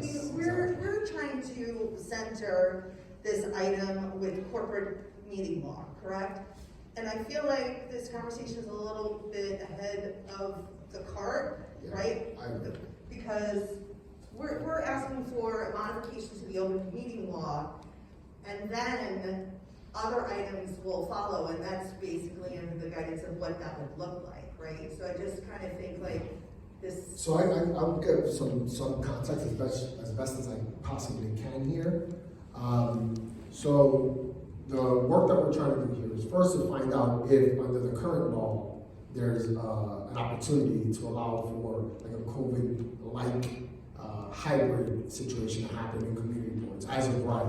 Yes, we're trying to center this item with corporate meeting law, correct? And I feel like this conversation is a little bit ahead of the cart, Yeah, right? I agree. Because we're asking for modifications to the open meeting law, and then other items will follow, and that's basically under the guidance of what that would look like, right? So I just kind of think like this. So I'll give some context as best as I possibly can here. So the work that we're trying to do here is first to find out if under the current law, there's an opportunity to allow for like a COVID-like hybrid situation to happen in community boards as of right.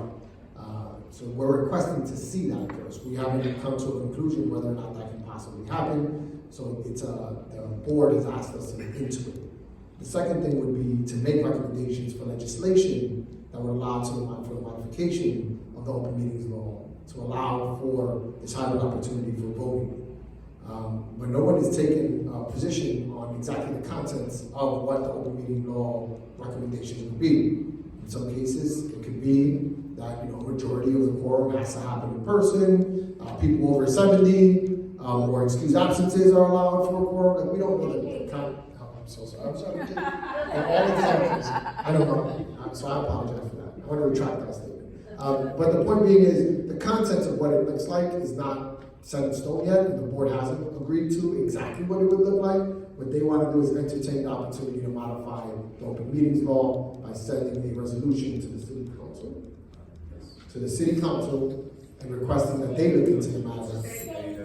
So we're requesting to see that first. We haven't come to a conclusion whether or not that can possibly happen. So it's the board has asked us to look into it. The second thing would be to make recommendations for legislation that would allow for the modification of the open meetings law to allow for this hybrid opportunity for voting. But no one is taking a position on exactly the contents of what the open meeting law recommendations would be. In some cases, it could be that majority of the quorum has to happen in person, people over 70, or excused absences are allowed for a quorum. Like, we don't know the count. Oh, I'm so sorry. I'm sorry. All examples. I don't know. So I apologize for that. I want to retract that statement. But the point being is the contents of what it looks like is not set in stone yet, and the board hasn't agreed to exactly what it would look like. What they want to do is entertain the opportunity to modify the open meetings law by sending a resolution to the city council, and requesting that they look into the matter.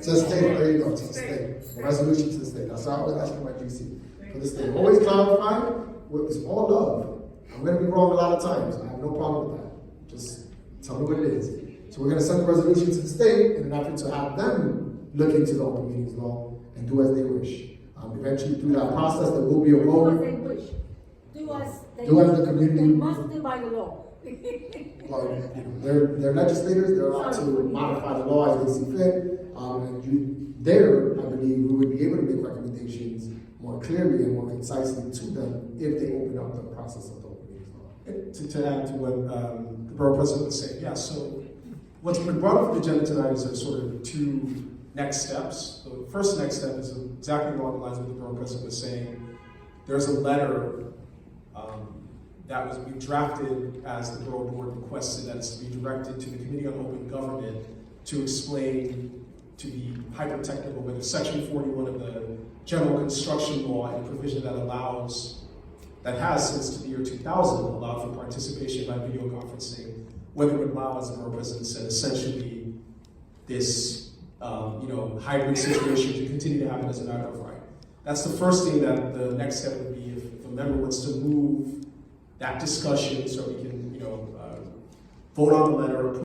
To the state, there you go, to the state. A resolution to the state. That's all I was asking my GC. For the state. Always clarify, it's all love. I'm going to be wrong a lot of times. I have no problem with that. Just tell me what it is. So we're going to send a resolution to the state in an effort to have them look into the open meetings law and do as they wish. Eventually, through that process, there will be a vote. Do as they wish. Do as the community. They must do by the law. Well, they're legislators. They're allowed to modify the law as they see fit. I believe, we would be able to make recommendations more clearly and more concisely to them if they open up the process of the open meetings law. To add to what the borough president was saying, yeah, so what's been brought up for the agenda tonight is sort of two next steps. The first next step is exactly along the lines of what the borough president was saying. There's a letter that was being drafted as the borough board requested that it's to be directed to the Committee on Open Government to explain to be hyper-technical whether Section 41 of the General Construction Law and a provision that has since the year 2000 allowed for participation by video conferencing, whether it would allow, as the borough president said, essentially this hybrid situation to continue to happen as a matter of right. That's the first thing that the next step would be if a member wants to move that discussion so we can vote on the letter,